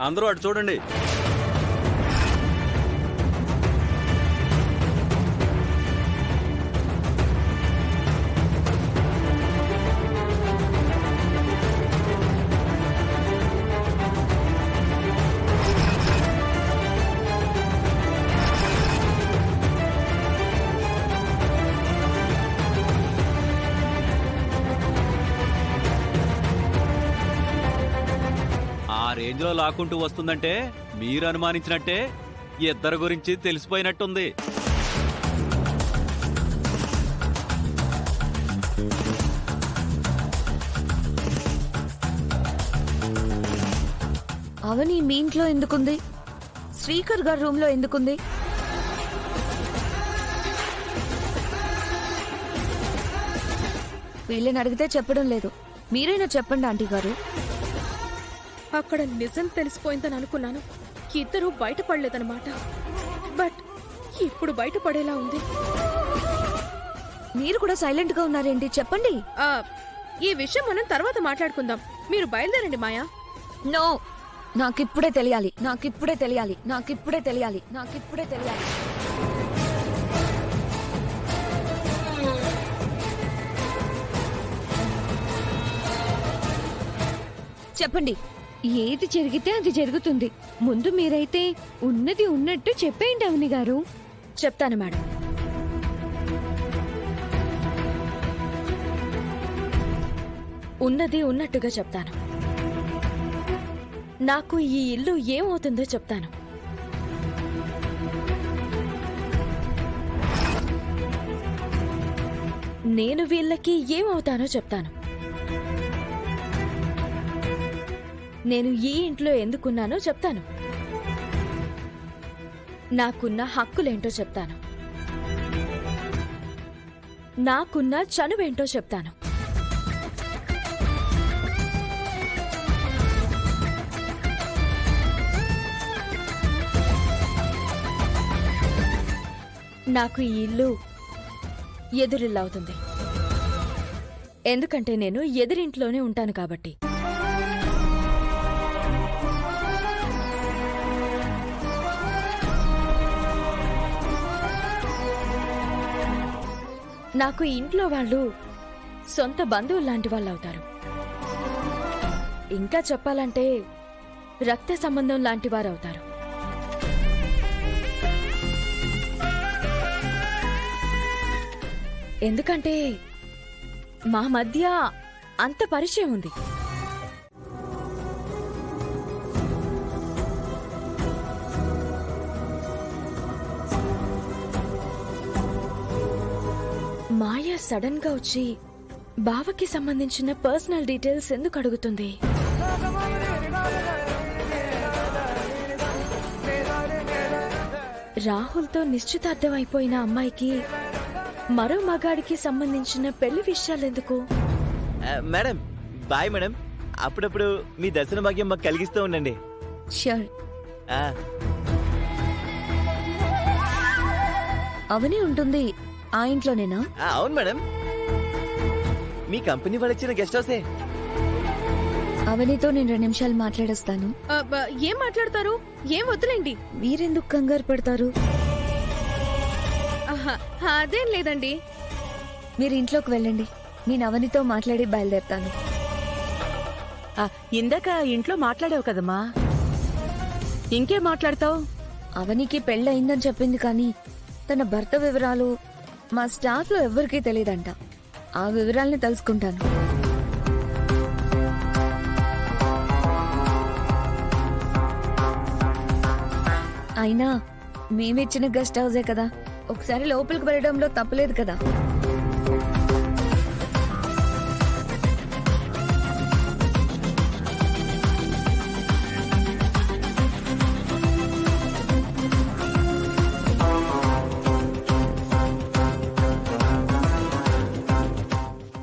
అందరూ అటు చూడండి. రేంజ్ లో లాక్కుంటూ వస్తుందంటే మీరు అనుమానించినట్టే ఇద్దరి గురించి తెలిసిపోయినట్టుంది. అవని మీ ఇంట్లో ఎందుకుంది? శ్రీకర్ గారి రూమ్ లో ఎందుకుంది? వీళ్ళని అడిగితే చెప్పడం లేదు. మీరైనా చెప్పండి ఆంటీ గారు. అక్కడ నిజం తెలిసిపోయిందని అనుకున్నాను. ఇద్దరూ బయటపడలేదన్నమాట. బట్ ఇప్పుడు బయటపడేలా ఉంది. మీరు కూడా సైలెంట్ గా ఉన్నారేంటి? చెప్పండి. ఈ విషయం మనం తర్వాత మాట్లాడుకుందాం. మీరు బయలుదేరండి మాయా. నో, నాకిప్పుడే తెలియాలి. నాకిప్పుడే తెలియాలి. నాకిప్పుడే తెలియాలి. నాకిప్పుడే తెలియాలి. చెప్పండి. ఏది జరిగితే అది జరుగుతుంది. ముందు మీరైతే ఉన్నది ఉన్నట్టు చెప్పేయండి అవని గారు. చెప్తాను మేడం. ఉన్నది ఉన్నట్టుగా చెప్తాను. నాకు ఈ ఇల్లు ఏమవుతుందో చెప్తాను. నేను వీళ్ళకి ఏమవుతానో చెప్తాను. నేను ఈ ఇంట్లో ఎందుకున్నానో చెప్తాను. నాకున్న హక్కులేంటో చెప్తాను. నాకున్న చనువేంటో చెప్తాను. నాకు ఈ ఇల్లు ఎదురిల్లవుతుంది. ఎందుకంటే నేను ఎదురింట్లోనే ఉంటాను కాబట్టి. నాకు ఇంట్లో వాళ్ళు సొంత బంధువులు లాంటి వాళ్ళు అవుతారు. ఇంకా చెప్పాలంటే రక్త సంబంధం లాంటి వారు అవుతారు. ఎందుకంటే మా మధ్య అంత పరిచయం ఉంది. మాయ సడన్ గా వచ్చి బావకి సంబంధించిన పర్సనల్ డీటెయిల్స్ ఎందుకు అడుగుతుంది? రాహుల్తో నిశ్చితార్థం అయిపోయిన అమ్మాయికి మరో మగాడికి సంబంధించిన పెళ్లి విషయాలెందుకు? Madam bye madam. అప్పుడప్పుడు మీ దర్శన భాగ్యం మాకు కలిగిస్తూ ఉండండి. ష్యూర్. అవని ఉంటుంది ఆ ఇంట్లోనేనా? అవును మేడం, మీ కంపెనీ వాళ్ళు ఇచ్చిన గెస్ట్ హౌసే. అవనితో నేను 2 నిమిషాలు మాట్లాడొస్తాను. ఏం మాట్లాడతారు? ఏం వద్దులేండి. మీరెందుకు కంగారు పడతారు? అదేం లేదండి. మీరు ఇంట్లోకి వెళ్ళండి. నేను అవనితో మాట్లాడి బయలుదేరుతాను. ఇందాక ఇంట్లో మాట్లాడావు కదమ్మా, ఇంకేం మాట్లాడతావు? అవనికి పెళ్ళయిందని చెప్పింది, కానీ తన భర్త వివరాలు మా స్టాఫ్ లో ఎవ్వరికీ తెలియదంట. ఆ వివరాల్ని తెలుసుకుంటాను. అయినా మేమిచ్చిన గెస్ట్ హౌసే కదా, ఒకసారి లోపలికి వెళ్ళడంలో తప్పలేదు కదా.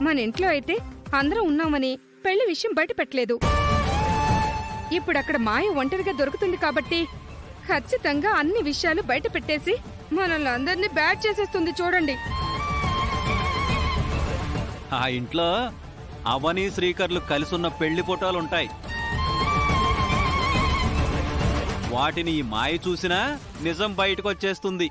మన ఇంట్లో అయితే అందరం ఉన్నామని పెళ్లి విషయం బయట పెట్టలేదు. ఇప్పుడు అక్కడ మాయ ఒంటరిగా దొరుకుతుంది కాబట్టి ఖచ్చితంగా అన్ని విషయాలు బయట పెట్టేసి మనల్ని అందరినీ బ్యాడ్ చేసేస్తుంది. చూడండి, ఆ ఇంట్లో అవని శ్రీకర్లు కలిసున్న పెళ్లి ఫోటోలుంటాయి. వాటిని ఈ మాయ చూసినా నిజం బయటకొచ్చేస్తుంది.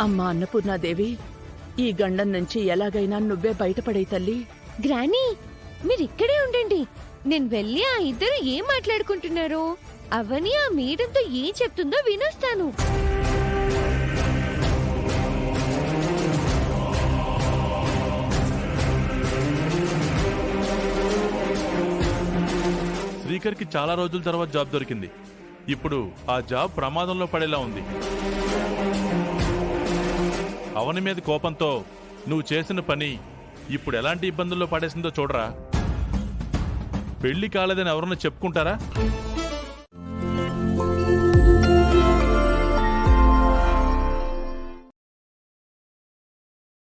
అమ్మా అన్నపూర్ణాదేవి, ఈ గండం నుంచి ఎలాగైనా నువ్వే బయటపడే తల్లి. గ్రానీ మీరిక్కడే ఉండండి. నేను వెళ్ళి ఆ ఇద్దరు ఏం మాట్లాడుకుంటున్నారో అవని ఆ మేడంతో ఏం చెప్తుందో వినొస్తాను. శ్రీకర్కి చాలా రోజుల తర్వాత జాబ్ దొరికింది. ఇప్పుడు ఆ జాబ్ ప్రమాదంలో పడేలా ఉంది. అవని మీద కోపంతో నువ్వు చేసిన పని ఇప్పుడు ఎలాంటి ఇబ్బందుల్లో పడేసిందో చూడరా. పెళ్లి కాలేదని ఎవరన్నా చెప్పుకుంటారా?